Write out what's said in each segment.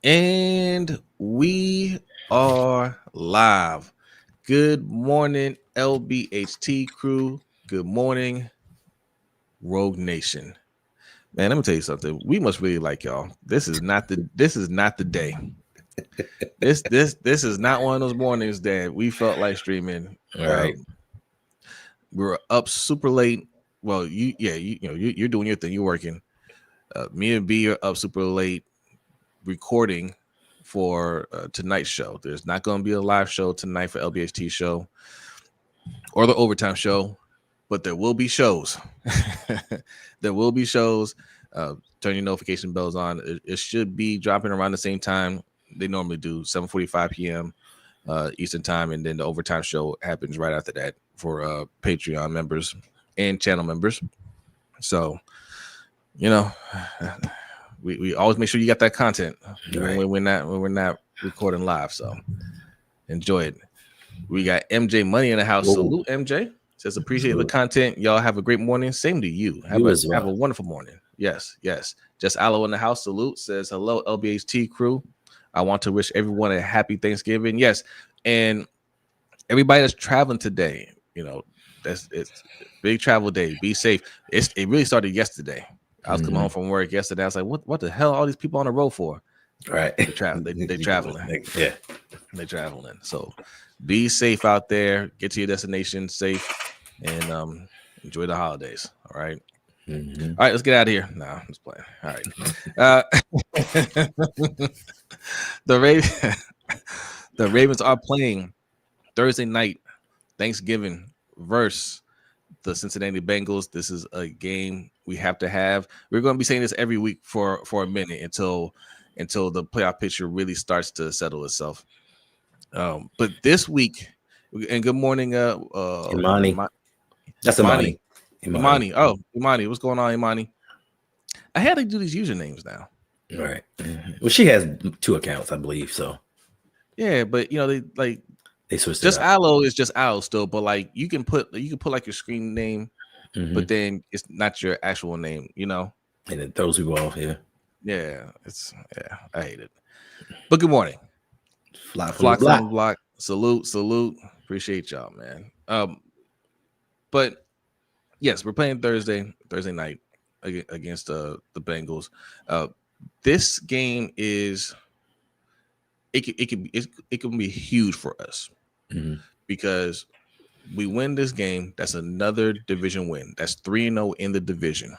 And we are live. Good morning, LBHT crew. Good morning, Rogue Nation. Man, let me tell you something. We must really like y'all. This is not the day. This is not one of those mornings that we felt like streaming. All right. We were up super late. Well, you're doing your thing. You're working. Me and B are up super late recording for tonight's show. There's not going to be a live show tonight for LBHT show or the overtime show, but there will be shows. There will be shows. Turn your notification bells on. It should be dropping around the same time they normally do, 7:45 p.m. Eastern time, and then the overtime show happens right after that for Patreon members and channel members. So, we always make sure you got that content when we're not recording live. So enjoy it. We got MJ Money in the house. Whoa. Salute, MJ. Says appreciate the content. Y'all have a great morning. Same to you. Have a wonderful morning. Yes. Just Aloe in the house. Salute. Says hello, LBHT crew. I want to wish everyone a happy Thanksgiving. Yes, and everybody that's traveling today, it's big travel day. Be safe. It really started yesterday. I was coming home from work yesterday. I was like, what the hell are all these people on the road for? Right. They traveling. Yeah. They're traveling. So be safe out there. Get to your destination safe and enjoy the holidays. All right. Mm-hmm. All right, let's get out of here. No, I'm just playing. All right. The Ravens are playing Thursday night, Thanksgiving, versus the Cincinnati Bengals. This is a game we have to have. We're going to be saying this every week for a minute until the playoff picture really starts to settle itself. But this week, and good morning, Imani. That's Imani. Imani. Oh, Imani. What's going on, Imani? I had to do these usernames now. All right. Well, she has 2 accounts, I believe. So. Yeah, but they switched just Aloe is just Aloe still, but like you can put like your screen name, but then it's not your actual name, And it throws people off. Yeah, I hate it. But good morning, Flock on the block. Salute. Appreciate y'all, man. But yes, we're playing Thursday night against the Bengals. This game is it can be huge for us because we win this game. That's another division win. That's 3-0 in the division.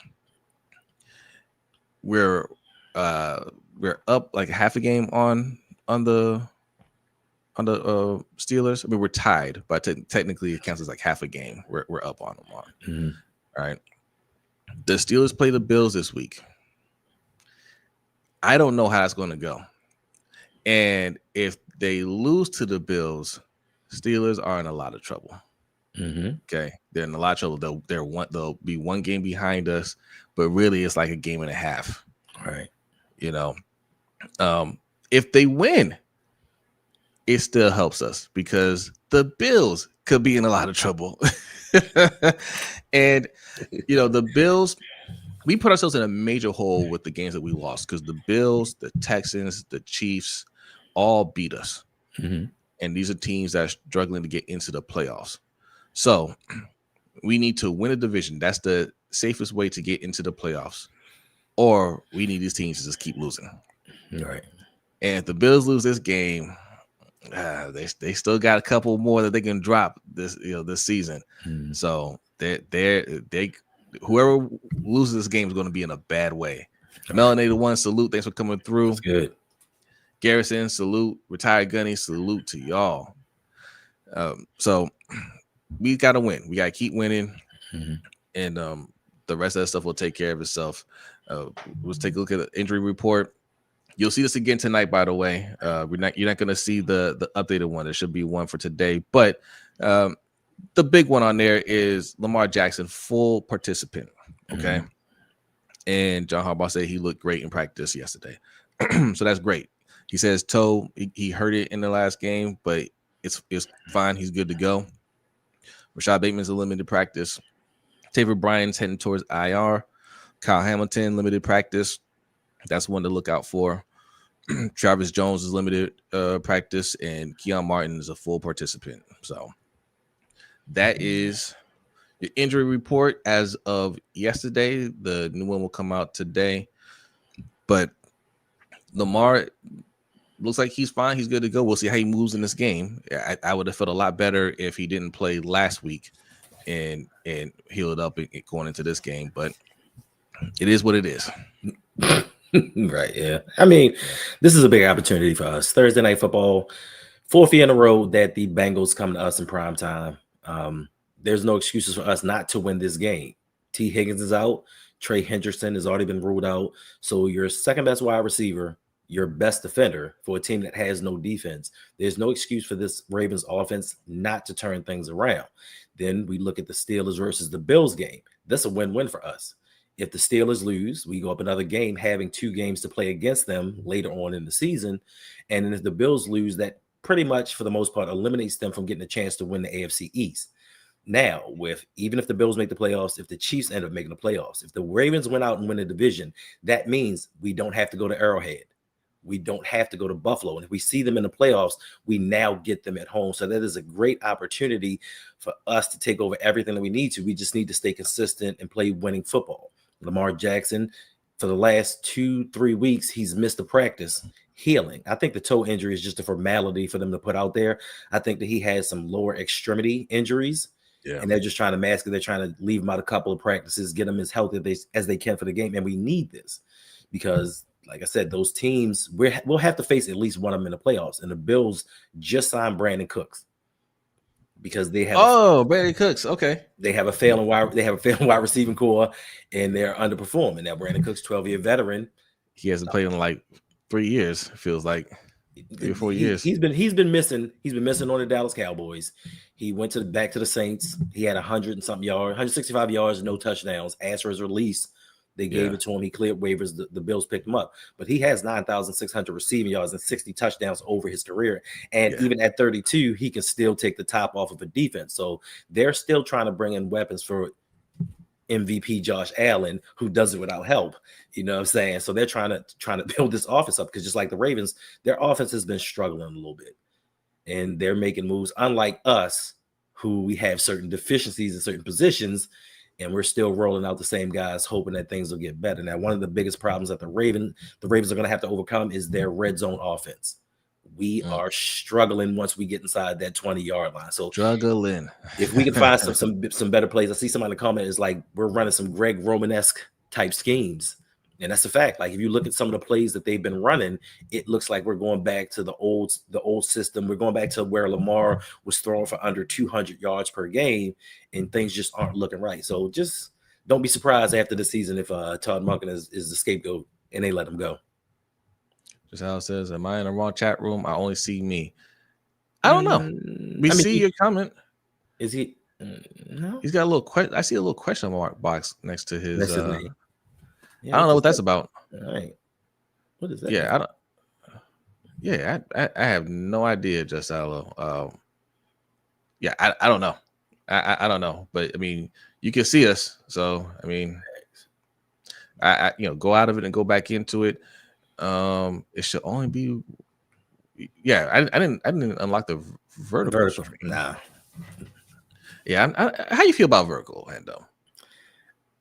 We're up like half a game on the Steelers. I mean, we're tied, but technically it counts as like half a game. We're up on them. All right. The Steelers play the Bills this week. I don't know how that's going to go. And if they lose to the Bills, Steelers are in a lot of trouble. Okay, they're in a lot of trouble. They'll be one game behind us, but really it's like a game and a half. Right. If they win, it still helps us because the Bills could be in a lot of trouble. And the Bills, we put ourselves in a major hole with the games that we lost because the Bills, the Texans, the Chiefs all beat us. And these are teams that are struggling to get into the playoffs. So we need to win a division. That's the safest way to get into the playoffs. Or we need these teams to just keep losing. Right. And if the Bills lose this game, they still got a couple more that they can drop this season. So they whoever loses this game is going to be in a bad way. Melanated One, salute. Thanks for coming through. That's good. Garrison, salute. Retired Gunny, salute to y'all. So we got to win. We got to keep winning. And the rest of that stuff will take care of itself. Let's take a look at the injury report. You'll see this again tonight, by the way. You're not going to see the updated one. There should be one for today. But the big one on there is Lamar Jackson, full participant. Okay. And John Harbaugh said he looked great in practice yesterday. So that's great. He says toe, he hurt it in the last game, but it's fine. He's good to go. Rashad Bateman's a limited practice. Taylor Bryan's heading towards IR. Kyle Hamilton, limited practice. That's one to look out for. Travis Jones is limited practice, and Keon Martin is a full participant. So that is your injury report as of yesterday. The new one will come out today. But Lamar looks like he's fine. He's good to go. We'll see how he moves in this game. I would have felt a lot better if he didn't play last week and healed up going into this game. But it is what it is. Right. Yeah. I mean, this is a big opportunity for us. Thursday Night Football, fourth year in a row that the Bengals come to us in prime time. There's no excuses for us not to win this game. T. Higgins is out. Trey Henderson has already been ruled out. So your second best wide receiver, your best defender for a team that has no defense. There's no excuse for this Ravens offense not to turn things around. Then we look at the Steelers versus the Bills game. That's a win-win for us. If the Steelers lose, we go up another game, having 2 games to play against them later on in the season. And then if the Bills lose, that pretty much, for the most part, eliminates them from getting a chance to win the AFC East. Now, even if the Bills make the playoffs, if the Chiefs end up making the playoffs, if the Ravens went out and win the division, that means we don't have to go to Arrowhead. We don't have to go to Buffalo. And if we see them in the playoffs, we now get them at home. So that is a great opportunity for us to take over everything that we need to. We just need to stay consistent and play winning football. Lamar Jackson, for the last 2-3 weeks, he's missed the practice healing. I think the toe injury is just a formality for them to put out there. I think that he has some lower extremity injuries, and they're just trying to mask it. They're trying to leave him out a couple of practices, get him as healthy as they can for the game. And we need this because, like I said, those teams, we'll have to face at least one of them in the playoffs. And the Bills just signed Brandon Cooks because they have Brandon Cooks. Okay, they have a failing wide receiving core, and they're underperforming. Now Brandon Cooks, 12-year veteran, he hasn't played in like 3 years. It feels like 3 or 4 years. He's been missing. He's been missing on the Dallas Cowboys. He went back to the Saints. He had 100 and something yards, 165 yards, no touchdowns. As for his release, they gave it to him. He cleared waivers. The Bills picked him up. But he has 9,600 receiving yards and 60 touchdowns over his career. And even at 32, he can still take the top off of a defense. So they're still trying to bring in weapons for MVP Josh Allen, who does it without help. You know what I'm saying? So they're trying to build this offense up because just like the Ravens, their offense has been struggling a little bit. And they're making moves, unlike us, who we have certain deficiencies in certain positions, and we're still rolling out the same guys, hoping that things will get better. Now, one of the biggest problems that the Ravens are going to have to overcome is their red zone offense. We are struggling once we get inside that 20-yard line. So struggling. If we can find some better plays, I see somebody in the comment is like, we're running some Greg Roman-esque type schemes. And that's a fact. Like if you look at some of the plays that they've been running, it looks like we're going back to the old system. We're going back to where Lamar was throwing for under 200 yards per game, and things just aren't looking right. So just don't be surprised after the season if Todd Monken is the scapegoat and they let him go. Just how it says, am I in the wrong chat room? I only see me. I don't know. We see your comment. Is he? No. He's got a little question. I see a little question mark box next to his. That's his name. Yeah, I don't know what that's about. All right. What is that? Yeah, I don't. Yeah, I have no idea, just Alo. Yeah, I don't know. I don't know, but I mean, you can see us, so I mean, I go out of it and go back into it. It should only be. Yeah, I didn't unlock the vertical. Nah. Yeah, how you feel about vertical, Hendo?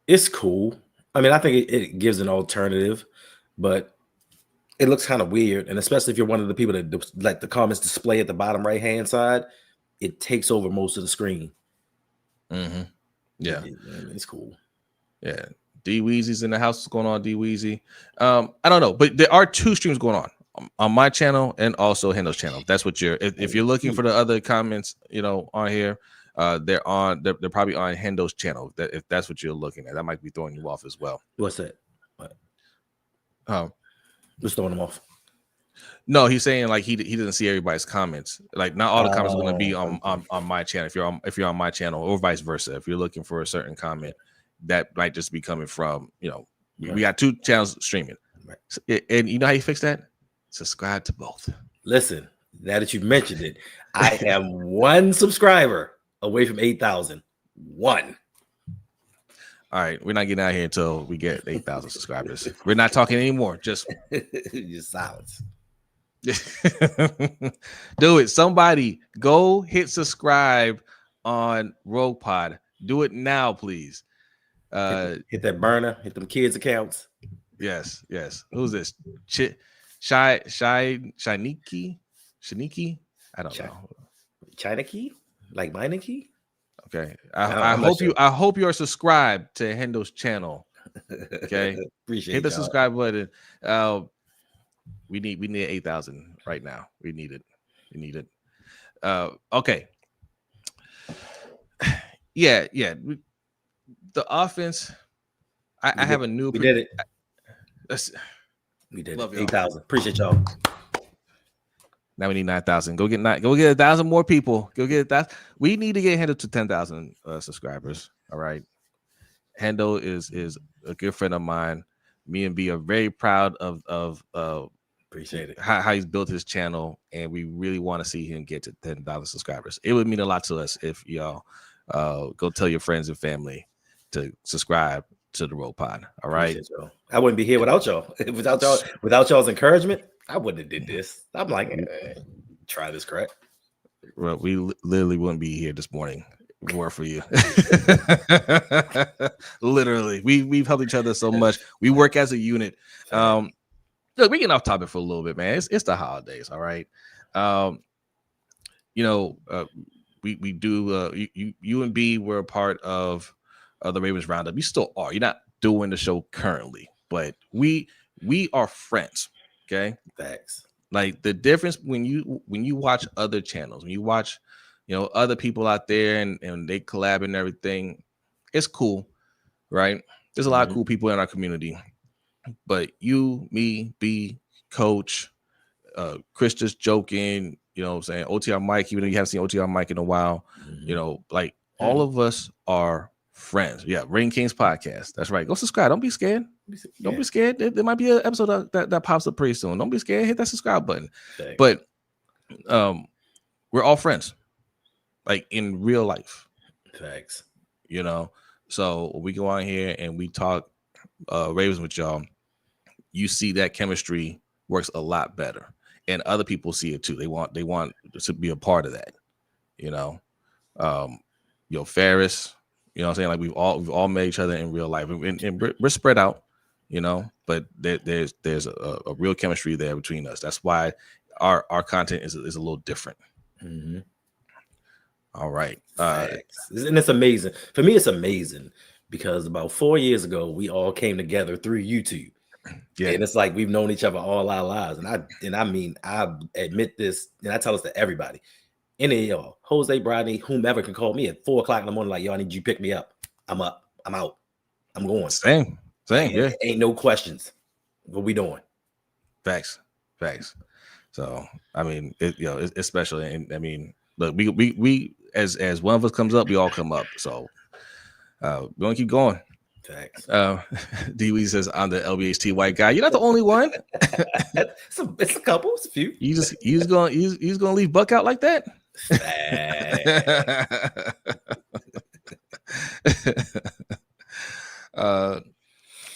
It's cool. I mean, I think it gives an alternative, but it looks kind of weird. And especially if you're one of the people that like the comments display at the bottom right-hand side, it takes over most of the screen. Mm-hmm. Yeah. It's cool. Yeah. D Weezy's in the house. What's going on, D Weezy? I don't know, but there are 2 streams going on my channel and also Hendo's channel. That's what if you're looking for the other comments, on here. They're probably on Hendo's channel. If that's what you're looking at, that might be throwing you off as well. What's that? What's throwing him off? No, he's saying like he doesn't see everybody's comments. Like not all the comments are going to be on my channel. If you're on my channel, or vice versa. If you're looking for a certain comment, that might just be coming from we got 2 channels streaming. Right. And you know how you fix that? Subscribe to both. Listen, now that you've mentioned it, I am 1 subscriber away from 8,000. 1. All right, we're not getting out here until we get 8,000 subscribers. We're not talking anymore. Just silence. Do it. Somebody go hit subscribe on Rogue Pod. Do it now, please. Hit that burner. Hit them kids' accounts. Yes. Who's this? Shiniki? I don't know. China key? Like mining key? Okay. I hope you are subscribed to Hendo's channel. Okay. Appreciate hit the y'all. subscribe button. We need 8,000 right now. We need it. Okay. Yeah. The offense. I have a new. We did it. We did it. 8,000. Appreciate y'all. Now we need 9,000. Go get 1,000 more people. Go get 1,000. We need to get Hendo to 10,000 subscribers. All right. Hendo is a good friend of mine. Me and B are very proud of appreciate it. How he's built his channel, and we really want to see him get to 10,000 subscribers. It would mean a lot to us if y'all go tell your friends and family to subscribe to the Rogue Pod. All right. I wouldn't be here without y'all. Without y'all's encouragement, I wouldn't have did this. I'm like, try this crap. Well, we literally wouldn't be here this morning if it weren't for you. Literally, we've helped each other so much. We work as a unit. Look, we get off topic for a little bit, man. It's the holidays, all right. We do. You and B were a part of the Ravens Roundup. You still are. You're not doing the show currently, but we are friends. Okay, facts. Like the difference when you watch other channels, when you watch, other people out there and they collab and everything, it's cool, right? There's a lot of cool people in our community, but you, me, B, Coach, Chris just joking, what I'm saying, OTR Mike, even though you haven't seen OTR Mike in a while, all of us are friends. Yeah, Rain Kings podcast. That's right. Go subscribe. Don't be scared. Don't be scared. There might be an episode that pops up pretty soon. Don't be scared. Hit that subscribe button. Thanks. But we're all friends, like in real life. Thanks. So we go on here and we talk Ravens with y'all. You see that chemistry works a lot better, and other people see it too. They want to be a part of that. Ferris. You know what I'm saying? Like we've all met each other in real life, and we're spread out, but there's a real chemistry there between us. That's why our content is a little different. Mm-hmm. All right. And it's amazing. For me, it's amazing because about 4 years ago, we all came together through YouTube. Yeah. And it's like we've known each other all our lives. And I admit this, and I tell this to everybody. Any of y'all, Jose, Brodney, whomever can call me at 4:00 in the morning, like, y'all need you pick me up. I'm up. I'm out. I'm going. Same. Yeah. Ain't no questions. What we doing? Facts. So, it's special. And look, we as one of us comes up, we all come up. So, we're going to keep going. Thanks. Dewey says, I'm the LBHT white guy. You're not the only one. It's a couple. It's a few. You just gonna leave Buck out like that?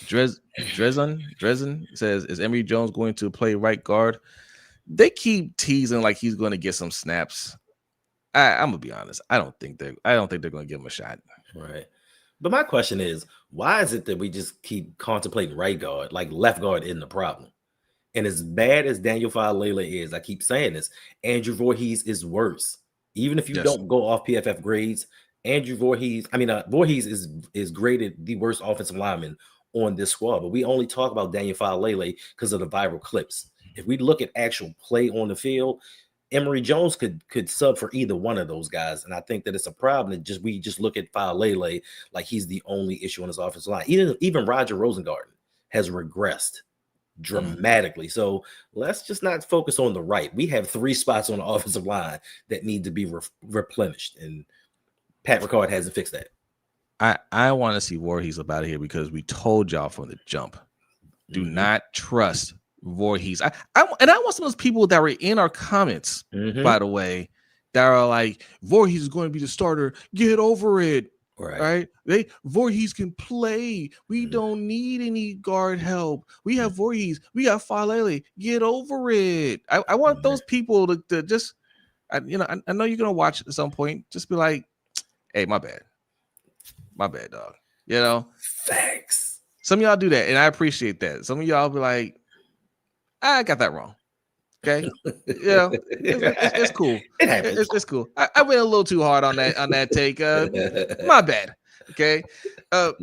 Dresden says, is Emory Jones going to play right guard? They keep teasing like he's going to get some snaps. I'm gonna be honest. I don't think they're going to give him a shot. Right. But my question is, why is it that we just keep contemplating right guard, like left guard isn't the problem? And as bad as Daniel Falele is, I keep saying this, Andrew Voorhees is worse. Even if you don't go off PFF grades, Voorhees is graded the worst offensive lineman on this squad. But we only talk about Daniel Falele because of the viral clips. If we look at actual play on the field, Emory Jones could sub for either one of those guys. And I think that it's a problem that we just look at Falele like he's the only issue on his offensive line. Even Roger Rosengarten has regressed dramatically. So let's just not focus on the right. We have 3 spots on the offensive line that need to be replenished, and Pat Ricard hasn't fixed that. I want to see Voorhees up out of here because we told y'all from the jump, do not trust Voorhees. I want some of those people that were in our comments, by the way, that are like, Voorhees is going to be the starter. Get over it. Right? Voorhees can play. We don't need any guard help. We have Voorhees. We got Falele. Get over it. I want those people to just, I know you're gonna watch at some point. Just be like, hey, my bad, dog. Facts. Some of y'all do that, and I appreciate that. Some of y'all be like, I got that wrong. Okay, it's cool. It happens. It's cool. I went a little too hard on that take. My bad. Okay, but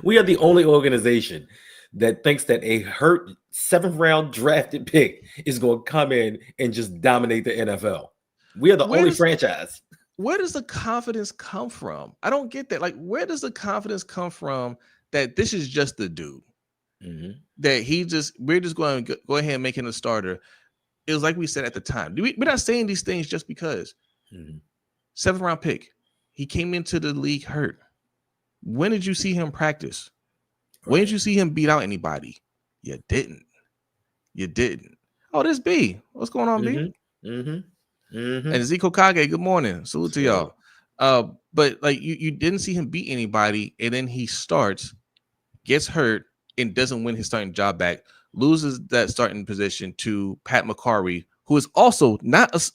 we are the only organization that thinks that a hurt 7th round drafted pick is going to come in and just dominate the NFL. We are the only franchise. Where does the confidence come from? I don't get that. Like, where does the confidence come from that this is just the dude? That we're just going to go ahead and make him a starter. It was like we said at the time. We're not saying these things just because. 7th round pick. He came into the league hurt. When did you see him practice? When did you see him beat out anybody? You didn't. Oh, this B. What's going on, B? And Zeko Kage, good morning. Salute to y'all. But like you didn't see him beat anybody, and then he starts, gets hurt, and doesn't win his starting job back, loses that starting position to Pat McCarry, who is also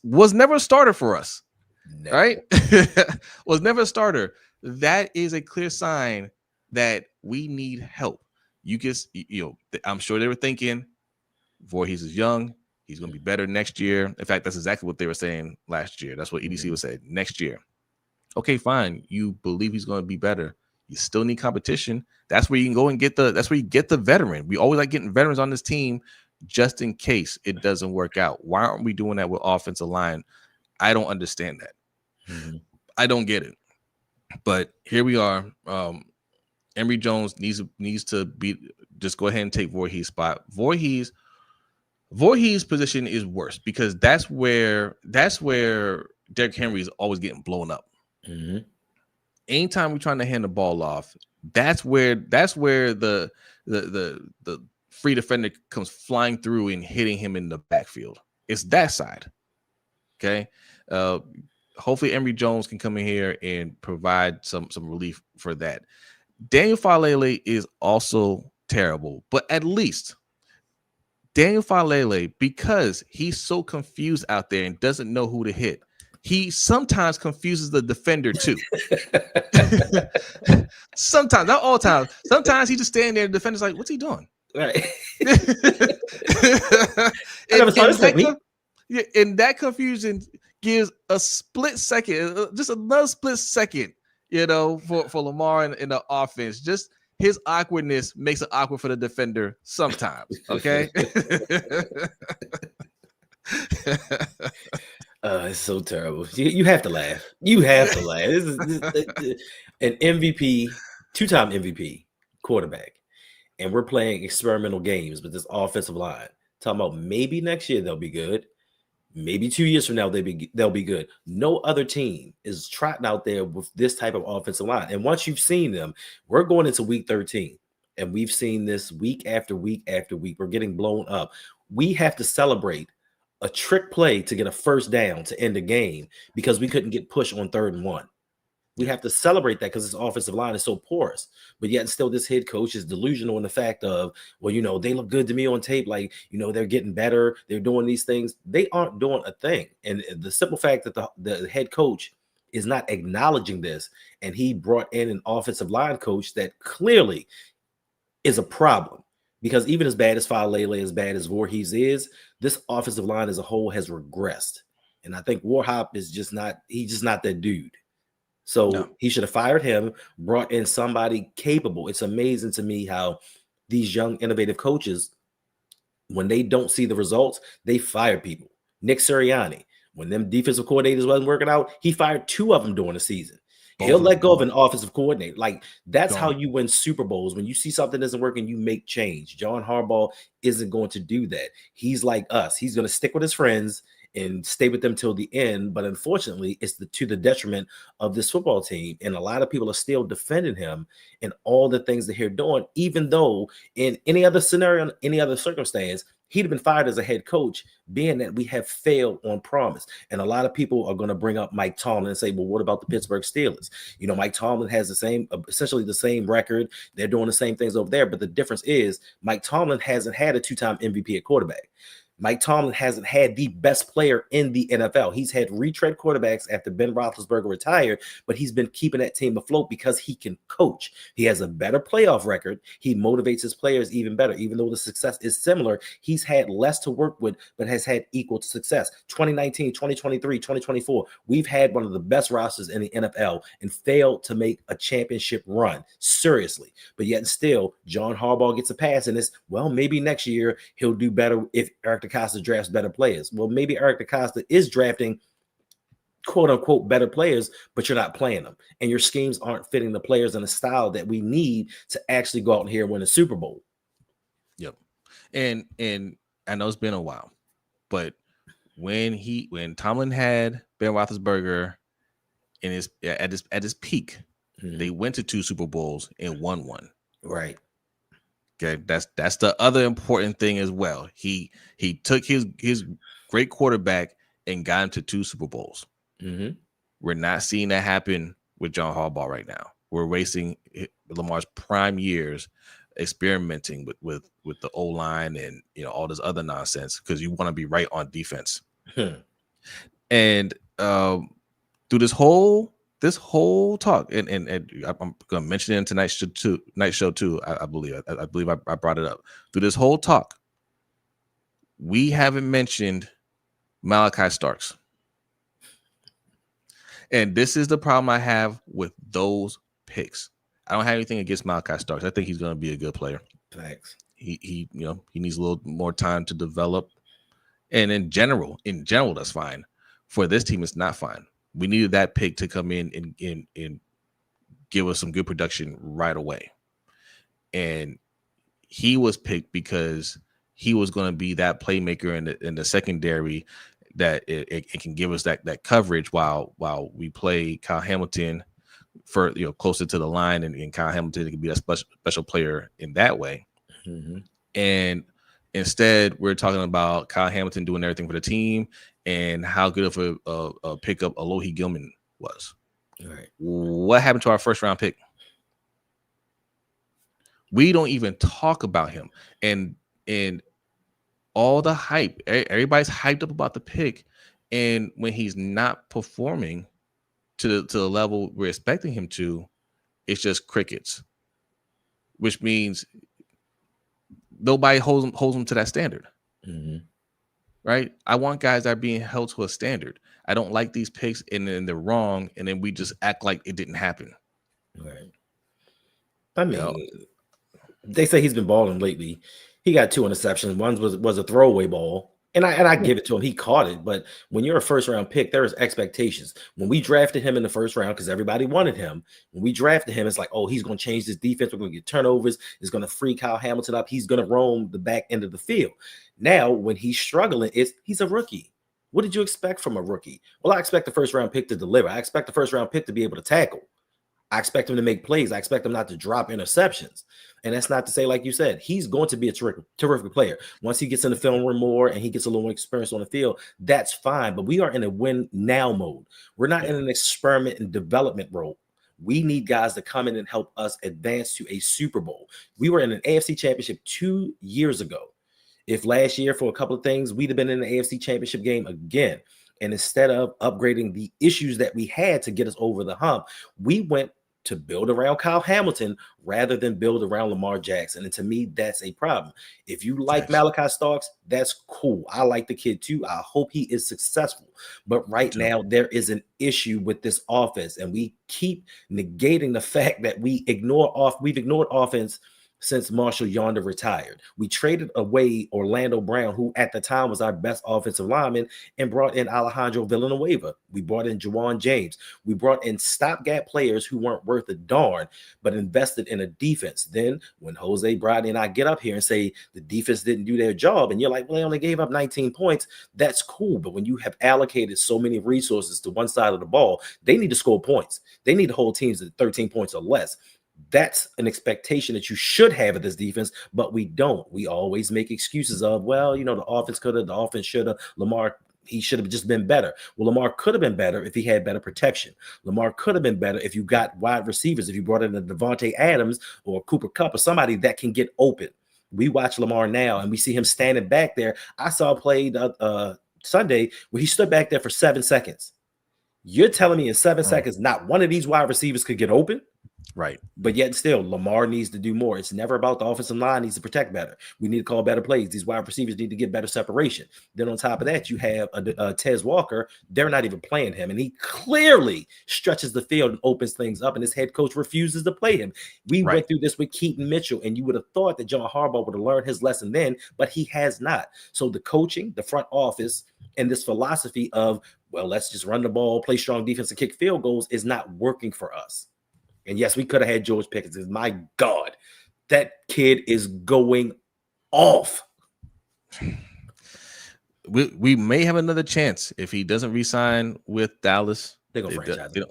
was never a starter for us. Never. Right? Was never a starter. That is a clear sign that we need help. I'm sure they were thinking, Voorhees is young. He's going to be better next year. In fact, that's exactly what they were saying last year. That's what EDC was saying next year. Okay, fine. You believe he's going to be better. You still need competition. That's where you can go and that's where you get the veteran. We always like getting veterans on this team just in case it doesn't work out. Why aren't we doing that with offensive line? I don't understand that. I don't get it. But here we are. Emory Jones needs to just go ahead and take Voorhees' spot. Voorhees' position is worse because that's where Derrick Henry is always getting blown up. Anytime we're trying to hand the ball off, that's where the free defender comes flying through and hitting him in the backfield. It's that side. Okay. Hopefully Emory Jones can come in here and provide some relief for that. Daniel Falele is also terrible, but at least Daniel Falele, because he's so confused out there and doesn't know who to hit, he sometimes confuses the defender too. Sometimes, not all times. Sometimes he just standing there, the defender's like, what's he doing? Right. And that confusion gives a split second, just another split second, for Lamar in the offense. Just his awkwardness makes it awkward for the defender sometimes. Okay. It's so terrible. You have to laugh. You have to laugh. This is an MVP, 2-time MVP quarterback, and we're playing experimental games with this offensive line. Talking about maybe next year they'll be good. Maybe 2 years from now they'll be good. No other team is trotting out there with this type of offensive line. And once you've seen them, we're going into week 13, and we've seen this week after week after week. We're getting blown up. We have to celebrate a trick play to get a first down to end the game because we couldn't get pushed on 3rd and 1. We have to celebrate that because this offensive line is so porous. But yet still this head coach is delusional in the fact of, well, they look good to me on tape. Like, they're getting better. They're doing these things. They aren't doing a thing. And the simple fact that the head coach is not acknowledging this, and he brought in an offensive line coach that clearly is a problem. Because even as bad as Falele, as bad as Voorhees is, this offensive line as a whole has regressed. And I think Warhop is just not that dude. So He should have fired him, brought in somebody capable. It's amazing to me how these young, innovative coaches, when they don't see the results, they fire people. Nick Sirianni, when them defensive coordinators wasn't working out, he fired 2 of them during the season. He'll let go of an offensive coordinator. Like, that's how you win Super Bowls. When you see something isn't working, you make change. John Harbaugh isn't going to do that. He's like us. He's going to stick with his friends and stay with them till the end. But unfortunately, it's to the detriment of this football team. And a lot of people are still defending him and all the things that he's doing, even though in any other scenario, any other circumstance, he'd have been fired as a head coach, being that we have failed on promise. And a lot of people are going to bring up Mike Tomlin and say, well, what about the Pittsburgh Steelers? You know, Mike Tomlin has essentially the same record. They're doing the same things over there. But the difference is Mike Tomlin hasn't had a 2-time MVP at quarterback. Mike Tomlin hasn't had the best player in the NFL. He's had retread quarterbacks after Ben Roethlisberger retired, but he's been keeping that team afloat because he can coach. He has a better playoff record. He motivates his players even better. Even though the success is similar, he's had less to work with, but has had equal success. 2019, 2023, 2024, we've had one of the best rosters in the NFL and failed to make a championship run. Seriously. But yet still, John Harbaugh gets a pass, and it's, well, maybe next year he'll do better if Eric DeCosta drafts better players. Well, maybe Eric DeCosta is drafting quote unquote better players, but you're not playing them, and your schemes aren't fitting the players in the style that we need to actually go out and here and win a Super Bowl. Yep. And I know it's been a while, but when Tomlin had Ben Roethlisberger at his peak, they went to 2 Super Bowls and won one. Right. Okay, that's the other important thing as well. He took his great quarterback and got him to 2 Super Bowls. We're not seeing that happen with John Harbaugh right now. We're wasting Lamar's prime years experimenting with the O-line and all this other nonsense because you want to be right on defense. And through this whole talk, and I'm gonna mention it in tonight's show too. I believe I brought it up. Through this whole talk, we haven't mentioned Malachi Starks. And this is the problem I have with those picks. I don't have anything against Malachi Starks. I think he's gonna be a good player. Thanks. He needs a little more time to develop. And in general, that's fine. For this team, it's not fine. We needed that pick to come in and give us some good production right away. And he was picked because he was going to be that playmaker in the secondary that it can give us that coverage while we play Kyle Hamilton for closer to the line, and Kyle Hamilton can be a special player in that way. And instead, we're talking about Kyle Hamilton doing everything for the team and how good of a pickup Alohi Gilman was. Right. What happened to our first round pick? We don't even talk about him. And all the hype, everybody's hyped up about the pick. And when he's not performing to the level we're expecting him to, it's just crickets, which means nobody holds him to that standard. Right? I want guys that are being held to a standard. I don't like these picks and then they're wrong, and then we just act like it didn't happen. Right. I mean, they say he's been balling lately. He got 2 interceptions. One was a throwaway ball. And I give it to him. He caught it. But when you're a first round pick, there is expectations. When we drafted him in the first round, because everybody wanted him, when we drafted him, it's like, oh, he's going to change this defense. We're going to get turnovers. It's going to free Kyle Hamilton up. He's going to roam the back end of the field. Now, when he's struggling, he's a rookie. What did you expect from a rookie? Well, I expect the first round pick to deliver. I expect the first round pick to be able to tackle. I expect him to make plays. I expect him not to drop interceptions. And that's not to say, like you said, he's going to be a terrific player. Once he gets in the film room more and he gets a little more experience on the field, that's fine. But we are in a win now mode. We're not in an experiment and development role. We need guys to come in and help us advance to a Super Bowl. We were in an AFC Championship 2 years ago. If last year for a couple of things, we'd have been in the AFC Championship game again. And instead of upgrading the issues that we had to get us over the hump, we went to build around Kyle Hamilton rather than build around Lamar Jackson. And to me, that's a problem. If you like Malachi Starks, that's cool. I like the kid too. I hope he is successful. But right now, there is an issue with this offense. And we keep negating the fact that we've ignored offense since Marshall Yonder retired. We traded away Orlando Brown, who at the time was our best offensive lineman, and brought in Alejandro Villanueva. We brought in Juwan James. We brought in stopgap players who weren't worth a darn, but invested in a defense. Then when Jose Brady and I get up here and say the defense didn't do their job, and you're like, well, they only gave up 19 points, that's cool. But when you have allocated so many resources to one side of the ball, they need to score points. They need to hold teams at 13 points or less. That's an expectation that you should have of this defense, but we don't. We always make excuses of, well, the offense could have, the offense should have. Lamar, he should have just been better. Well, Lamar could have been better if he had better protection. Lamar could have been better if you got wide receivers, if you brought in a Devontae Adams or Cooper Kupp or somebody that can get open. We watch Lamar now and we see him standing back there. I saw a play Sunday where he stood back there for 7 seconds. You're telling me in 7 seconds, not one of these wide receivers could get open? Right. But yet still, Lamar needs to do more. It's never about the offensive line needs to protect better. We need to call better plays. These wide receivers need to get better separation. Then on top of that, you have a Tez Walker. They're not even playing him. And he clearly stretches the field and opens things up. And his head coach refuses to play him. We went through this with Keaton Mitchell. And you would have thought that John Harbaugh would have learned his lesson then, but he has not. So the coaching, the front office, and this philosophy of, well, let's just run the ball, play strong defense, and kick field goals is not working for us. And yes, we could have had George Pickens. My God, that kid is going off. We may have another chance if he doesn't re-sign with Dallas. They're going to franchise him.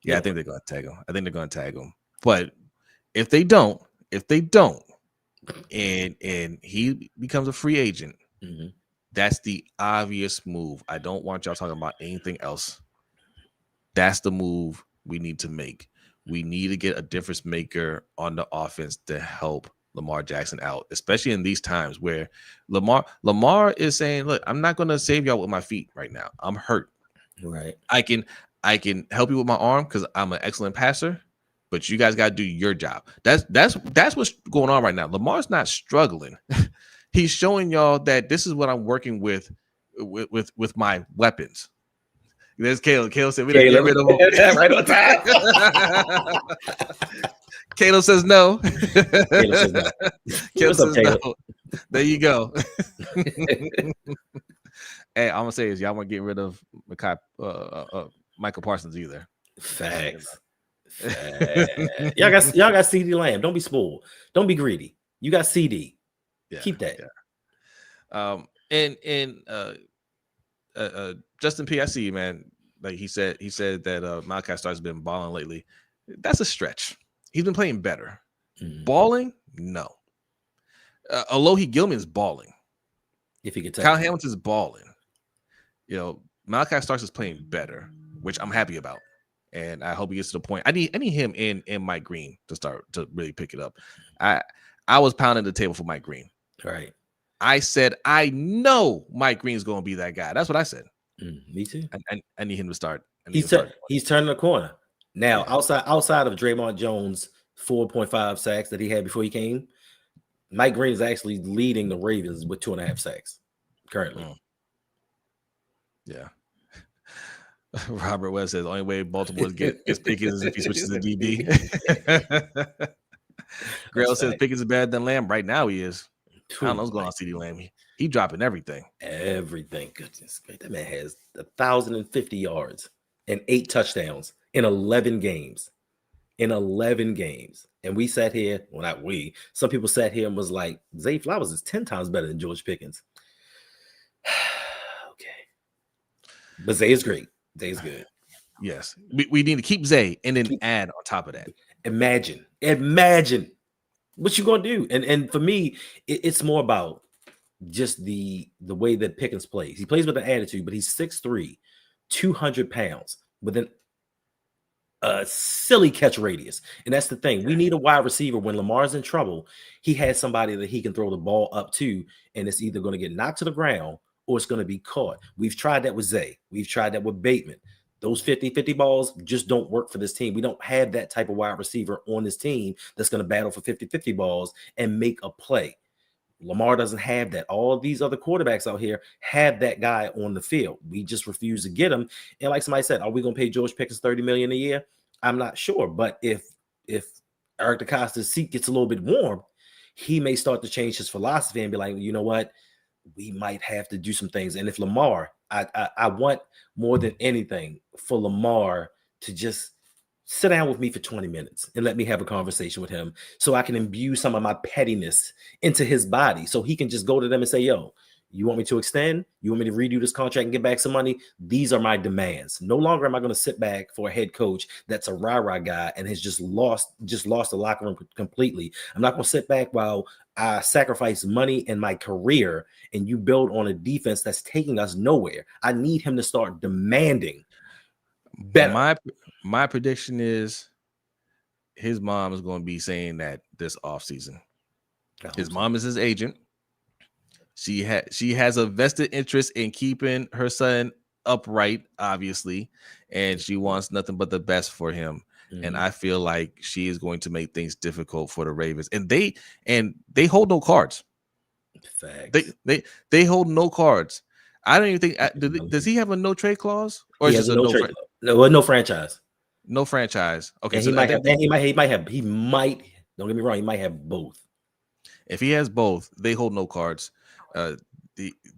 I think they're going to tag him. But if they don't, and he becomes a free agent, that's the obvious move. I don't want y'all talking about anything else. That's the move we need to make. We need to get a difference maker on the offense to help Lamar Jackson out, especially in these times where Lamar is saying, look, I'm not going to save y'all with my feet right now. I'm hurt. Right. I can help you with my arm because I'm an excellent passer, but you guys got to do your job. That's what's going on right now. Lamar's not struggling. He's showing y'all that this is what I'm working with my weapons. There's Caleb. Caleb said we didn't get rid of him. Right on time. Caleb says no. Caleb says no. There you go. Hey, I'm gonna say is y'all want to get rid of Michael Parsons either. Facts. Y'all got CeeDee Lamb. Don't be spoiled. Don't be greedy. You got CD. Yeah, keep that. Yeah. Justin P, I see you, man. Like he said that Malachi Starks has been balling lately. That's a stretch. He's been playing better. Balling, no. Alohi Gilman's balling. If he could, Kyle Hamilton's balling. Malachi Starks is playing better, which I'm happy about, and I hope he gets to the point. I need him and Mike Green to start to really pick it up. I was pounding the table for Mike Green. Right. I said, I know Mike Green's going to be that guy. That's what I said. Me too. I need him to start. He's turning the corner. Now, outside of Draymond Jones' 4.5 sacks that he had before he came, Mike Green is actually leading the Ravens with 2.5 sacks currently. Yeah. Robert West says the only way Baltimore gets Pickens is if he switches to DB. Grail says Pickens is better than Lamb. Right now he is. I don't know what's going on CeeDee Lamb. He dropping everything. Everything. Goodness. That man has 1,050 yards and 8 touchdowns in 11 games. And we sat here, well, not we, some people sat here and was like, Zay Flowers is 10 times better than George Pickens. Okay. But Zay is great. Zay is good. Yes. We need to keep Zay and then add on top of that. Imagine what you gonna do. And for me, it's more about just the way that Pickens plays. He plays with an attitude, but he's 6'3", 200 pounds with a silly catch radius. And that's the thing. We need a wide receiver when Lamar's in trouble. He has somebody that he can throw the ball up to, and it's either going to get knocked to the ground or it's going to be caught. We've tried that with Zay. We've tried that with Bateman. Those 50-50 balls just don't work for this team. We don't have that type of wide receiver on this team that's going to battle for 50-50 balls and make a play. Lamar doesn't have that. All of these other quarterbacks out here have that guy on the field. We just refuse to get him. And like somebody said, are we going to pay George Pickens $30 million a year? I'm not sure. But if Eric DeCosta's seat gets a little bit warm, he may start to change his philosophy and be like, you know what? We might have to do some things. And if Lamar, I want more than anything for Lamar to just sit down with me for 20 minutes and let me have a conversation with him so I can imbue some of my pettiness into his body so he can just go to them and say, yo, You want me to extend? You want me to redo this contract and get back some money? These are my demands. No longer am I going to sit back for a head coach that's a rah-rah guy and has just lost the locker room completely. I'm not going to sit back while I sacrifice money and my career and you build on a defense that's taking us nowhere. I need him to start demanding better. My prediction is his mom is going to be saying that this offseason. His mom is his agent. She has a vested interest in keeping her son upright, obviously, and she wants nothing but the best for him. And I feel like she is going to make things difficult for the Ravens. And they hold no cards. Facts. They hold no cards. I don't even think does he have a no trade clause or is it no trade? No franchise. No franchise. Okay, and so he might. Don't get me wrong. He might have both. If he has both, they hold no cards.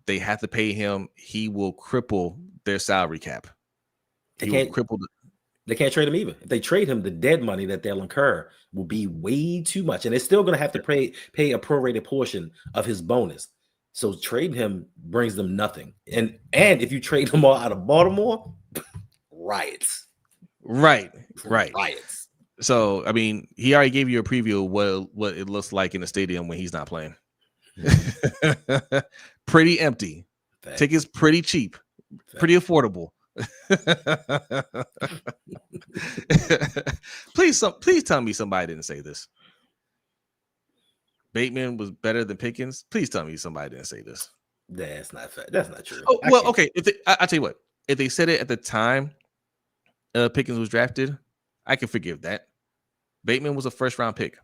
They have to pay him. He will cripple their salary cap. They can't trade him either. If they trade him, the dead money that they'll incur will be way too much, and they're still going to have to pay a prorated portion of his bonus. So trading him brings them nothing. And if you trade him all out of Baltimore, riots. Right. Riots. So, I mean, he already gave you a preview of what it looks like in the stadium when he's not playing. Pretty empty. Facts. Tickets pretty cheap. Facts. Pretty affordable. Please tell me somebody didn't say this. Bateman was better than Pickens. Please tell me somebody didn't say this. That's not fair. That's not true. Oh, well, okay. I'll tell you what. If they said it at the time Pickens was drafted, I can forgive that. Bateman was a first-round pick.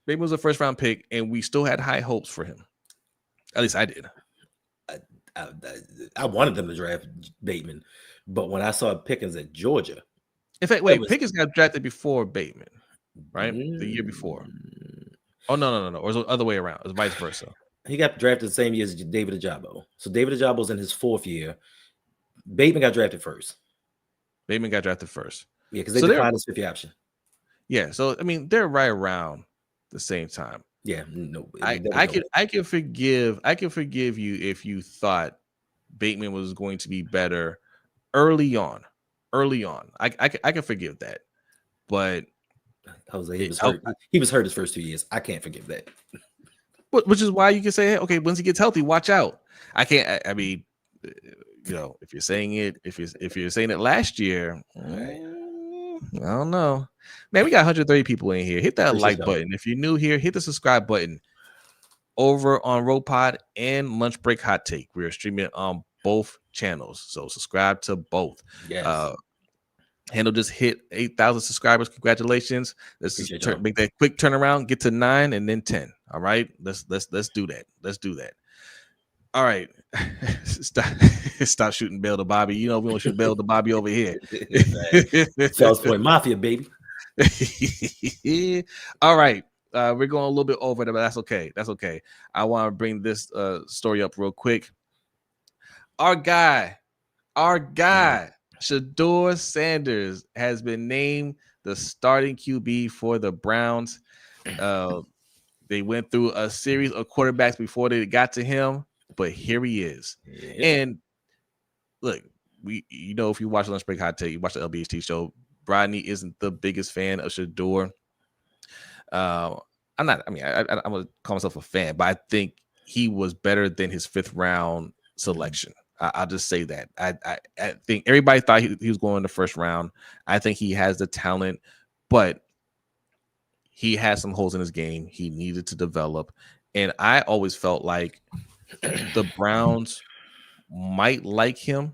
And we still had high hopes for him. At least I did. I wanted them to draft Bateman, but when I saw Pickens at Georgia, in fact, Pickens got drafted before Bateman, right? The year before. Oh no! Or it was the other way around. It was vice versa. He got drafted the same year as David Ojabo. So David Ojabo's in his fourth year. Bateman got drafted first. Yeah, because they declined his fifth year option. Yeah, so I mean they're right around the same time. Yeah, no. I can forgive you if you thought Bateman was going to be better early on. I can forgive that. But Jose, he was hurt his first 2 years. I can't forgive that. Which is why you can say, hey, okay, once he gets healthy, watch out. I can't. I mean, if you're saying it last year, I don't know. Man, we got 130 people in here. Hit that like button. If you're new here, hit the subscribe button. Over on RoPod and Lunch Break Hot Take. We are streaming on both channels, so subscribe to both. Yes. Hendo just hit 8,000 subscribers. Congratulations. Let's make that quick turnaround. Get to 9 and then 10. All right. Let's do that. All right. Stop shooting Bell to Bobby. You know we don't shoot Bell to Bobby over here. South Point Mafia, baby. All right. We're going a little bit over there, but that's okay. I want to bring this story up real quick. Our guy, Shedeur Sanders has been named the starting QB for the Browns. They went through a series of quarterbacks before they got to him, but here he is. Yeah. And look, if you watch Lunch Break Hot Take, you watch the LBHTShow, Rodney isn't the biggest fan of Shedeur. I'm not. I mean, I'm gonna call myself a fan, but I think he was better than his 5th round selection. I'll just say that. I think everybody thought he was going in the 1st round. I think he has the talent, but he has some holes in his game he needed to develop. And I always felt like the Browns might like him,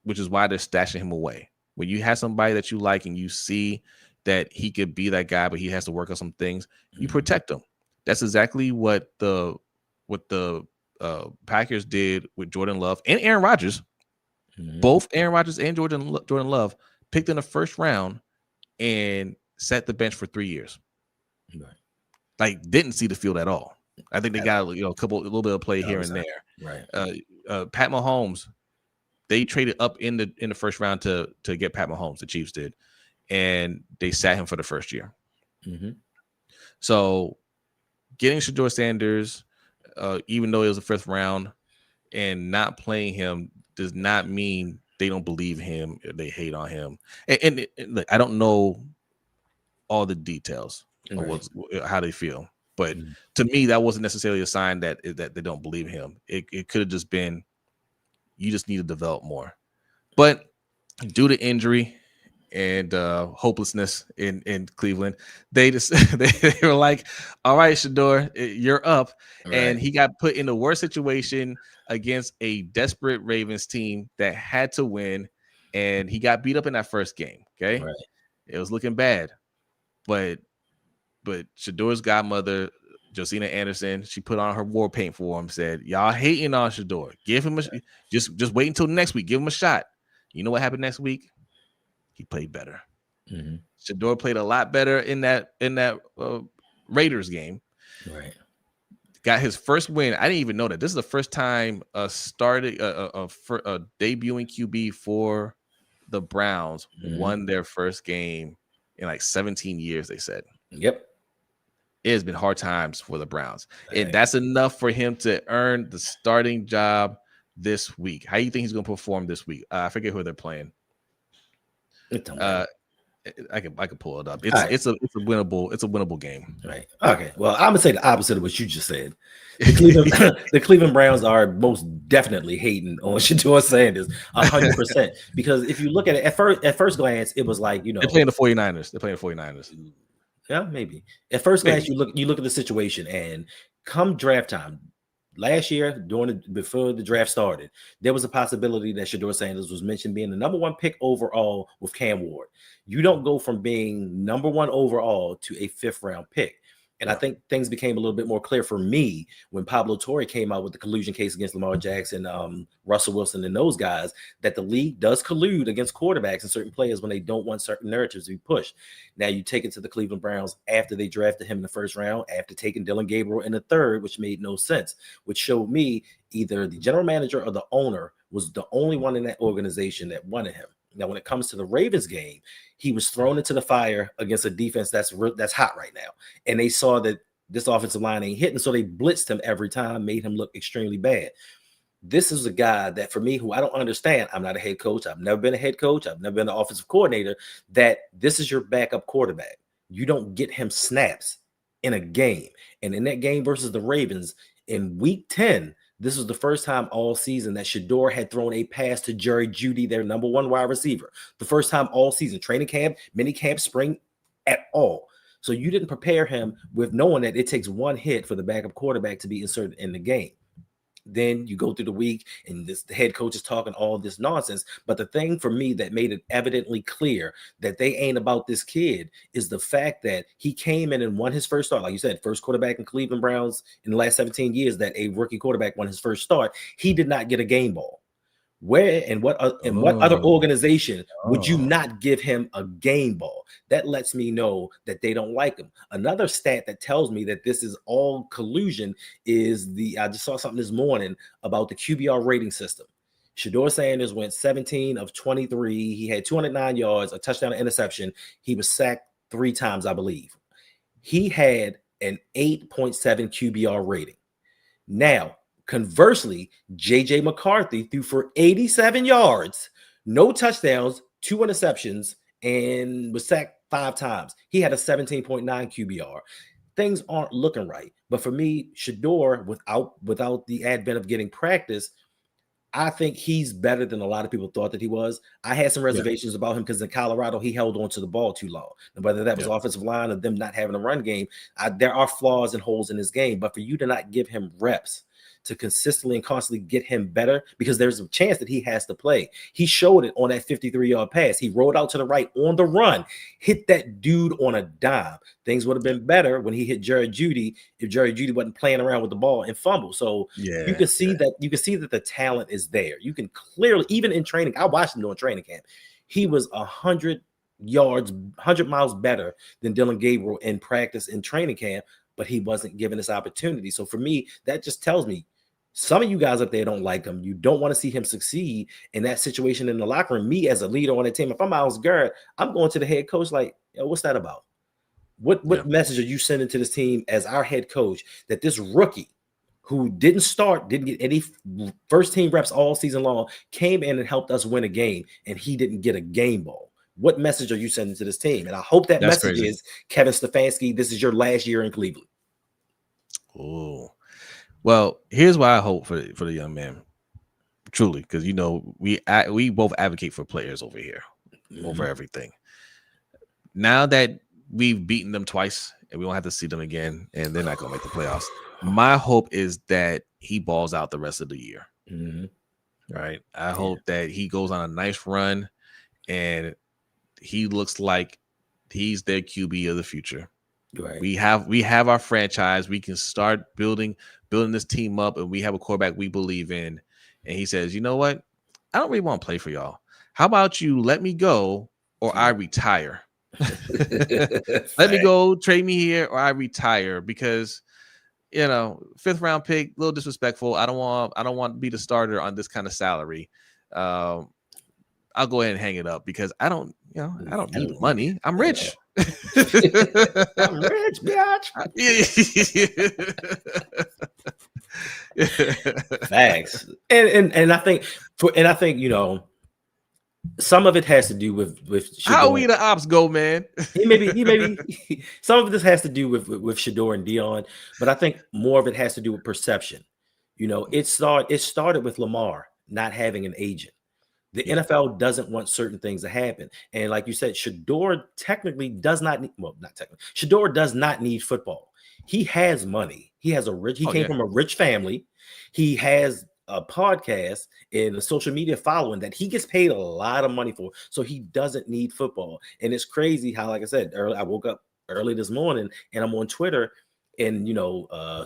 which is why they're stashing him away. When you have somebody that you like and you see that he could be that guy, but he has to work on some things, you protect him. That's exactly what the Packers did with Jordan Love and Aaron Rodgers. Both Aaron Rodgers and Jordan Love picked in the 1st round and set the bench for 3 years. Right. Like, didn't see the field at all. I think they got a little bit of play here and there. Right. Pat Mahomes, they traded up in the 1st round to get Pat Mahomes. The Chiefs did, and they sat him for the 1st year. So, getting Shedeur Sanders, even though it was the first round, and not playing him does not mean they don't believe him or they hate on him. And look, I don't know all the details of how they feel, but to me, that wasn't necessarily a sign that they don't believe him. It could have just been you just need to develop more. But due to injury and hopelessness in Cleveland, they just they were like, all right, Shedeur, you're up. Right. And he got put in a worse situation against a desperate Ravens team that had to win, and he got beat up in that first game. Okay, Right. It was looking bad, but Shedeur's godmother, Josina Anderson, she put on her war paint for him, said, y'all hating on Shedeur, give him just wait until next week, give him a shot. You know what happened next week? He played better. Shedeur played a lot better in that Raiders game. Right. Got his first win. I didn't even know that. This is the first time a debuting QB for the Browns won their first game in like 17 years, they said. Yep. It has been hard times for the Browns. And that's enough for him to earn the starting job this week. How do you think he's going to perform this week? I forget who they're playing. I can pull it up. It's a winnable game. Right. Okay. Well, I'm gonna say the opposite of what you just said. The Cleveland Browns are most definitely hating on Shedeur Sanders 100%. Because if you look at it at first glance, it was like, they're playing the 49ers. Yeah, maybe. At first glance, you look at the situation, and come draft time. Last year, before the draft started, there was a possibility that Shedeur Sanders was mentioned being the number 1 pick overall with Cam Ward. You don't go from being number 1 overall to a 5th round pick. And I think things became a little bit more clear for me when Pablo Torre came out with the collusion case against Lamar Jackson, Russell Wilson, and those guys, that the league does collude against quarterbacks and certain players when they don't want certain narratives to be pushed. Now you take it to the Cleveland Browns after they drafted him in the first round, after taking Dylan Gabriel in the third, which made no sense, which showed me either the general manager or the owner was the only one in that organization that wanted him. Now, when it comes to the Ravens game, he was thrown into the fire against a defense that's hot right now. And they saw that this offensive line ain't hitting, so they blitzed him every time, made him look extremely bad. This is a guy that, for me, who I don't understand. I'm not a head coach. I've never been a head coach. I've never been an offensive coordinator. That this is your backup quarterback. You don't get him snaps in a game. And in that game versus the Ravens in week 10, this was the first time all season that Shedeur had thrown a pass to Jerry Jeudy, their number 1 wide receiver. The first time all season, training camp, mini camp, spring, at all. So you didn't prepare him with knowing that it takes 1 hit for the backup quarterback to be inserted in the game. Then you go through the week and the head coach is talking all this nonsense. But the thing for me that made it evidently clear that they ain't about this kid is the fact that he came in and won his first start. Like you said, first quarterback in Cleveland Browns in the last 17 years that a rookie quarterback won his first start. He did not get a game ball. Where and what other organization would you not give him a game ball? That lets me know that they don't like him. Another stat that tells me that this is all collusion is I just saw something this morning about the QBR rating system. Shedeur Sanders went 17 of 23. He had 209 yards, a touchdown, and interception. He was sacked 3 times, I believe. He had an 8.7 QBR rating. Now, conversely, J.J. McCarthy threw for 87 yards, no touchdowns, 2 interceptions, and was sacked 5 times. He had a 17.9 QBR. Things aren't looking right. But for me, Shedeur, without the advent of getting practice, I think he's better than a lot of people thought that he was. I had some reservations about him because in Colorado, he held on to the ball too long. And whether that was offensive line or them not having a run game, there are flaws and holes in his game. But for you to not give him reps to consistently and constantly get him better, because there's a chance that he has to play. He showed it on that 53-yard pass. He rolled out to the right on the run, hit that dude on a dime. Things would have been better when he hit Jerry Jeudy if Jerry Jeudy wasn't playing around with the ball and fumble. So you can see that the talent is there. You can clearly, even in training, I watched him during training camp. He was 100 miles better than Dylan Gabriel in practice in training camp, but he wasn't given this opportunity. So for me, that just tells me some of you guys up there don't like him. You don't want to see him succeed in that situation in the locker room. Me as a leader on the team, if I'm Myles Garrett, I'm going to the head coach like, yo, what's that about? What message are you sending to this team as our head coach that this rookie who didn't start, didn't get any first team reps all season long, came in and helped us win a game, and he didn't get a game ball. What message are you sending to this team? And I hope that That's message crazy. is, Kevin Stefanski, this is your last year in Cleveland. Oh, well, here's why I hope for the young man, truly, because we both advocate for players over here, over everything. Now that we've beaten them twice and we won't have to see them again, and they're not going to make the playoffs, my hope is that he balls out the rest of the year. Right? I hope that he goes on a nice run and he looks like he's their QB of the future. Right. We have our franchise. We can start building this team up, and we have a quarterback we believe in. And he says, you know what? I don't really want to play for y'all. How about you let me go or I retire? Let me go, trade me here, or I retire, because fifth round pick, a little disrespectful. I don't want to be the starter on this kind of salary. I'll go ahead and hang it up because I don't need money. I'm rich. I'm rich, bitch. Facts. And I think some of it has to do with Shedeur. How we the ops go, man? Maybe some of this has to do with Shedeur and Dion, but I think more of it has to do with perception. It started with Lamar not having an agent. The NFL doesn't want certain things to happen. And like you said, Shedeur technically does not need, well, not technically, Shedeur does not need football. He has money. He came from a rich family. He has a podcast and a social media following that he gets paid a lot of money for. So he doesn't need football. And it's crazy how, like I said, I woke up early this morning and I'm on Twitter, and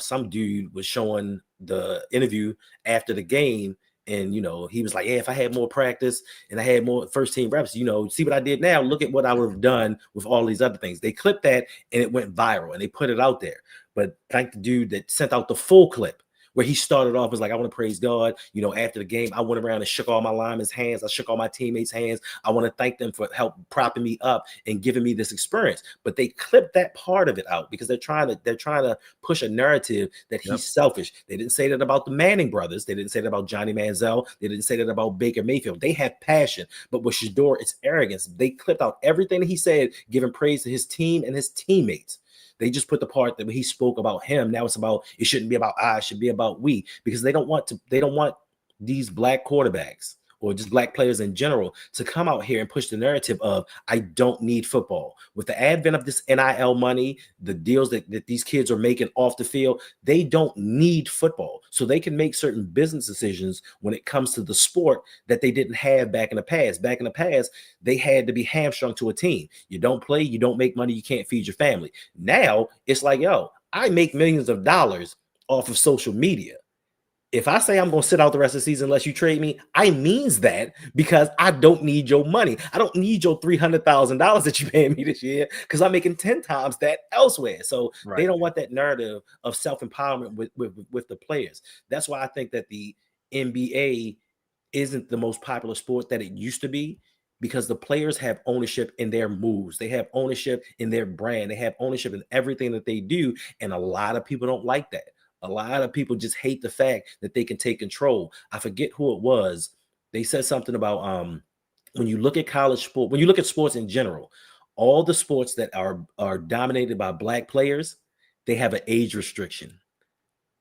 some dude was showing the interview after the game. And, he was like, if I had more practice and I had more first team reps, see what I did now. Look at what I would have done with all these other things. They clipped that and it went viral and they put it out there. But thank the dude that sent out the full clip where he started off as like, I want to praise God. After the game, I went around and shook all my linemen's hands. I shook all my teammates' hands. I want to thank them for help propping me up and giving me this experience. But they clipped that part of it out because they're trying to push a narrative that he's selfish. They didn't say that about the Manning brothers. They didn't say that about Johnny Manziel. They didn't say that about Baker Mayfield. They have passion. But with Shedeur, it's arrogance. They clipped out everything that he said, giving praise to his team and his teammates. They just put the part that he spoke about him. Now it shouldn't be about I, it should be about we, because they don't want these black quarterbacks or just black players in general to come out here and push the narrative of I don't need football. With the advent of this NIL money, the deals that these kids are making off the field, they don't need football. So they can make certain business decisions when it comes to the sport that they didn't have back in the past. Back in the past, they had to be hamstrung to a team. You don't play, you don't make money, you can't feed your family. Now it's like, I make millions of dollars off of social media. If I say I'm going to sit out the rest of the season unless you trade me, I means that because I don't need your money. I don't need your $300,000 that you're paying me this year because I'm making 10 times that elsewhere. So They don't want that narrative of self-empowerment with the players. That's why I think that the NBA isn't the most popular sport that it used to be, because the players have ownership in their moves. They have ownership in their brand. They have ownership in everything that they do. And a lot of people don't like that. A lot of people just hate the fact that they can take control. I forget who it was. They said something about when you look at college sport, when you look at sports in general, all the sports that are dominated by black players, they have an age restriction.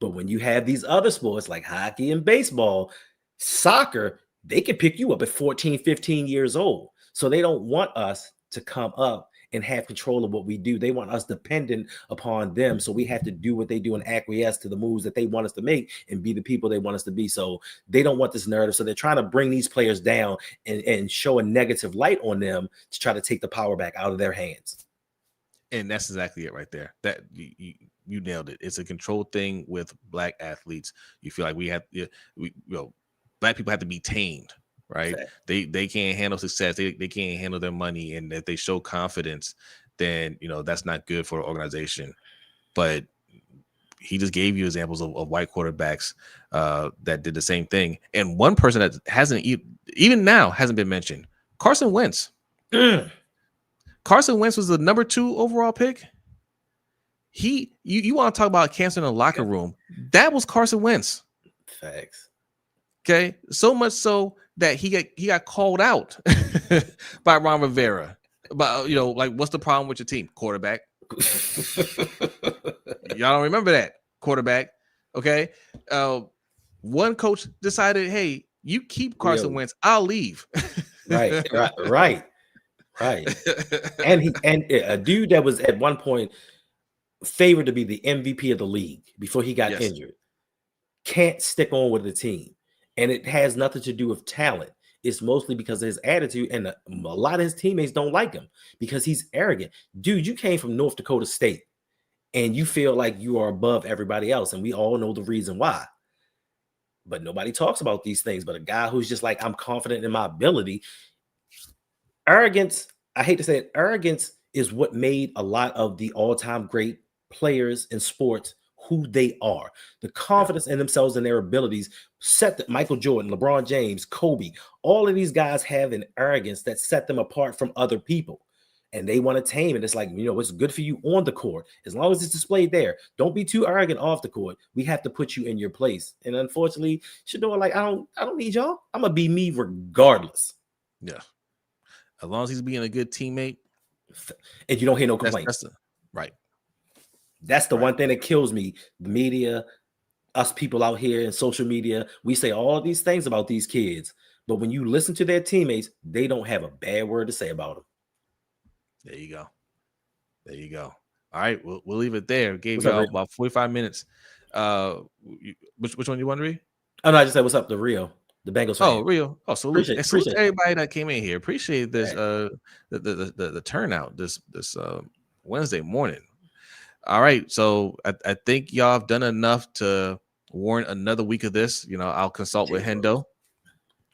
But when you have these other sports like hockey and baseball, soccer, they can pick you up at 14, 15 years old. So they don't want us to come up and have control of what we do. They want us dependent upon them. So we have to do what they do and acquiesce to the moves that they want us to make and be the people they want us to be. So they don't want this narrative. So they're trying to bring these players down and show a negative light on them to try to take the power back out of their hands. And that's exactly it right there. That you nailed it. It's a control thing with black athletes. You feel like black people have to be tamed. Right. Exactly. They can't handle success. They can't handle their money. And if they show confidence, then, that's not good for an organization. But he just gave you examples of white quarterbacks that did the same thing. And one person that hasn't been mentioned, Carson Wentz. Carson Wentz was the number 2 overall pick. You want to talk about cancer in the locker room? That was Carson Wentz. Facts. Okay, so much so that he got called out by Ron Rivera. But like, what's the problem with your team? Quarterback. Y'all don't remember that quarterback? Okay, one coach decided, hey, you keep Carson Wentz, I'll leave. right. And a dude that was at one point favored to be the MVP of the league before he got injured can't stick on with the team, and it has nothing to do with talent. It's mostly because of his attitude, and a lot of his teammates don't like him because he's arrogant. Dude, you came from North Dakota State, and you feel like you are above everybody else, and we all know the reason why. But nobody talks about these things. But a guy who's just like, I'm confident in my ability. Arrogance, I hate to say it, arrogance is what made a lot of the all-time great players in sports who they are. The confidence in themselves and their abilities set that Michael Jordan, LeBron James, Kobe, all of these guys have an arrogance that set them apart from other people. And they want to tame it. It's like, it's good for you on the court. As long as it's displayed there. Don't be too arrogant off the court. We have to put you in your place. And unfortunately, Shedeur, like, I don't need y'all. I'm going to be me regardless. Yeah. As long as he's being a good teammate. And you don't hear no complaints. Right. That's the one thing that kills me. The media, us people out here in social media, we say all these things about these kids. But when you listen to their teammates, they don't have a bad word to say about them. There you go. All right, we'll leave it there. Gave y'all about 45 minutes. Which one you want to read? Oh, no, I just said what's up to Rio, the Bengals fan. Oh, Rio. Oh, salute to everybody that came in here. Appreciate this the turnout this Wednesday morning. All right, so I think y'all have done enough to warrant another week of this. I'll consult with Hendo.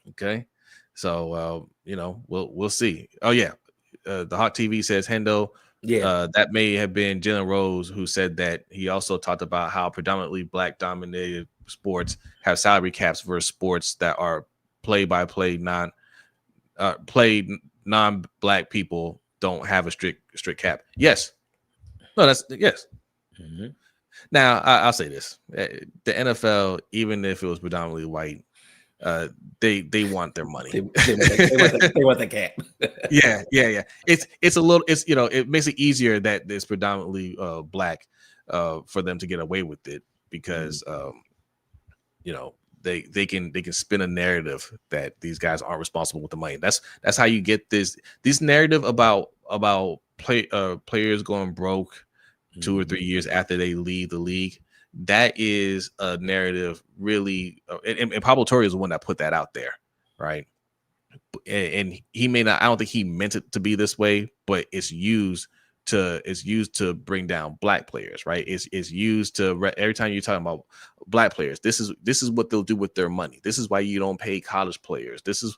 Okay, so we'll see. Oh yeah, the Hot TV says Hendo. Yeah, that may have been Jalen Rose who said that. He also talked about how predominantly black dominated sports have salary caps versus sports that are play-by-play non-black people don't have a strict cap. Yes. No, that's yes. Mm-hmm. Now I'll say this: the NFL, even if it was predominantly white, they want their money. They want the cap. Yeah. It's a little. It makes it easier that it's predominantly black for them to get away with it because they can spin a narrative that these guys aren't responsible with the money. That's how you get this narrative about players going broke 2 or 3 years after they leave the league. That is a narrative really, and Pablo Torre is the one that put that out there, right? And he may not, I don't think he meant it to be this way, but it's used to bring down black players, right? It's used to, every time you're talking about black players, this is what they'll do with their money. This is why you don't pay college players. This is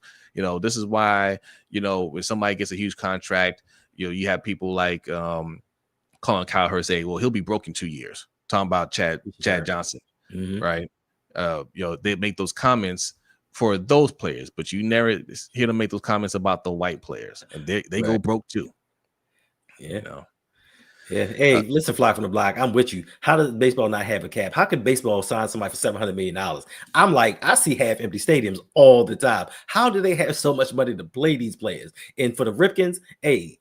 why, when somebody gets a huge contract, you have people like Colin Cowherd say, well, he'll be broke in 2 years. Talking about Chad Johnson, right? They make those comments for those players, but you never hear them make those comments about the white players, and they go broke too. Yeah. Yeah. Hey, listen, Fly from the Block, I'm with you. How does baseball not have a cap? How can baseball sign somebody for $700 million? I'm like, I see half empty stadiums all the time. How do they have so much money to play these players? And for the Ripkins, hey,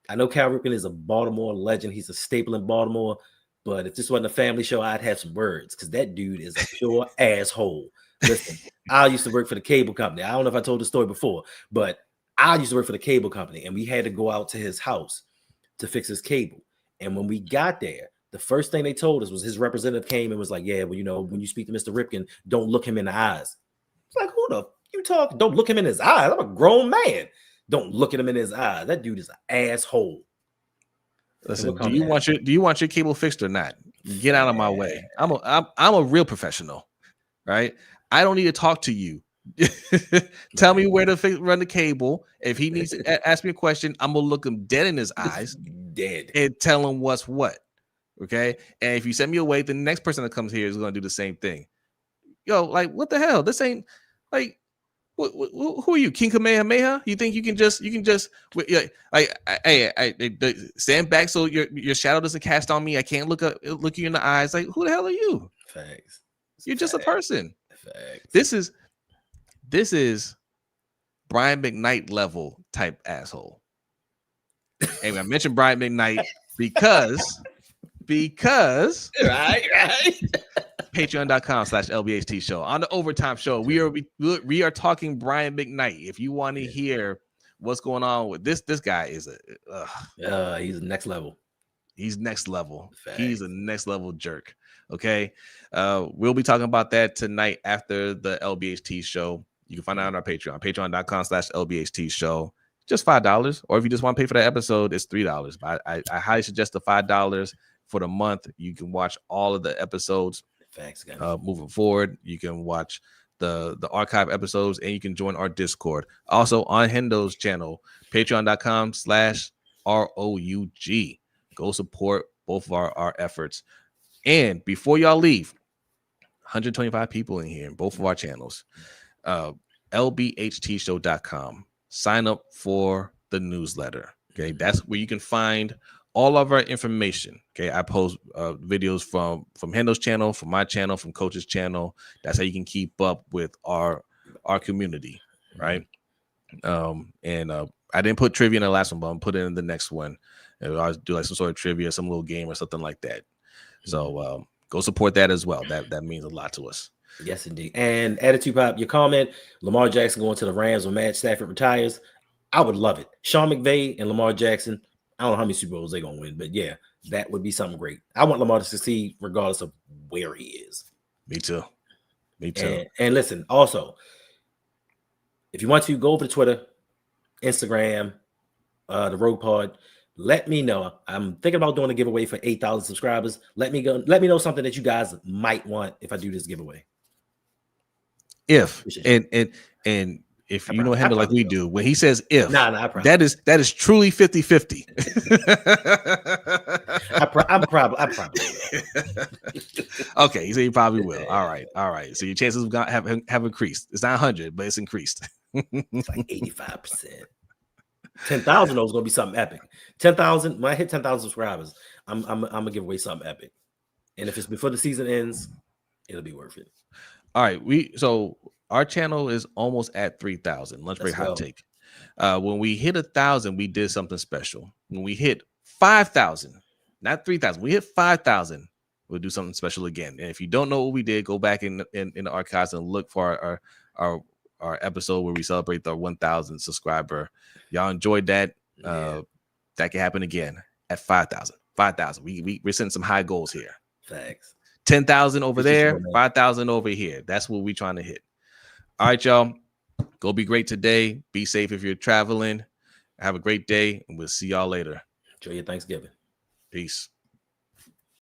I know Cal Ripken is a Baltimore legend. He's a staple in Baltimore. But if this wasn't a family show, I'd have some words because that dude is a pure asshole. Listen, I used to work for the cable company. I don't know if I told the story before, but I used to work for the cable company, and we had to go out to his house to fix his cable. And when we got there, the first thing they told us was his representative came and was like, yeah, well, when you speak to Mr. Ripken, don't look him in the eyes. It's like, who the you talk? Don't look him in his eyes. I'm a grown man. Don't look at him in his eyes. That dude is an asshole. Listen, do you want your cable fixed or not? Get out of my way. I'm a real professional, right? I don't need to talk to you. Tell me where to run the cable. If he needs to ask me a question, I'm gonna look him dead in his eyes, and tell him what's what. Okay, and if you send me away, the next person that comes here is gonna do the same thing. Like, what the hell? This ain't like Who are you, King Kamehameha? You think you can just stand back so your shadow doesn't cast on me? I can't look you in the eyes. Like, who the hell are you? Facts. You're just a person. Facts. This is Brian McKnight level type asshole. Anyway, I mentioned Brian McKnight because right. Patreon.com/LBHTShow. On the Overtime Show, we are talking Brian McKnight. If you want to hear what's going on with this guy is he's next level. He's next level. Facts. He's a next level jerk. Okay. We'll be talking about that tonight after the LBHT show. You can find out on our Patreon, patreon.com/LBHTShow. Just $5. Or if you just want to pay for that episode, it's $3. But I highly suggest the $5 for the month. You can watch all of the episodes. Facts, moving forward. You can watch the archive episodes, and you can join our Discord. Also on Hendo's channel, patreon.com/ROUG. Go support both of our efforts. And before y'all leave, 125 people in here in both of our channels. LBHTshow.com. Sign up for the newsletter. Okay, that's where you can find all of our information. Okay, I post videos from Hendo's channel, from my channel, from Coach's channel. That's how you can keep up with our community, right? And I didn't put trivia in the last one, but I'm put it in the next one. And I'll do like some sort of trivia, some little game or something like that. So go support that as well. That means a lot to us. Yes, indeed. And Attitude Pop, your comment, Lamar Jackson going to the Rams when Matt Stafford retires. I would love it. Sean McVay and Lamar Jackson. I don't know how many Super Bowls they're going to win, but yeah, that would be something great. I want Lamar to succeed regardless of where he is. Me too. And listen, also, if you want to, go over to Twitter, Instagram, the Rogue Pod. Let me know. I'm thinking about doing a giveaway for 8,000 subscribers. Let me know something that you guys might want if I do this giveaway. If you know Hendo like we do, when he says if, that is truly 50-50. I'm probably okay. So you probably will. All right. So your chances have increased. It's not 100, but it's increased. It's like 85%. 10,000 though is gonna be something epic. 10,000. When I hit 10,000 subscribers, I'm gonna give away something epic. And if it's before the season ends, it'll be worth it. All right. So our channel is almost at 3,000. Lunch break hot take. When we hit 1,000, we did something special. When we hit 5,000, not 3,000, we hit 5,000. We'll do something special again. And if you don't know what we did, go back in the archives and look for our episode where we celebrate the 1,000 subscriber. Y'all enjoyed that. That can happen again at 5,000. 5,000. We're setting some high goals here. Thanks. 10,000 over there, 5,000 over here. That's what we're trying to hit. All right, y'all. Go be great today. Be safe if you're traveling. Have a great day, and we'll see y'all later. Enjoy your Thanksgiving. Peace.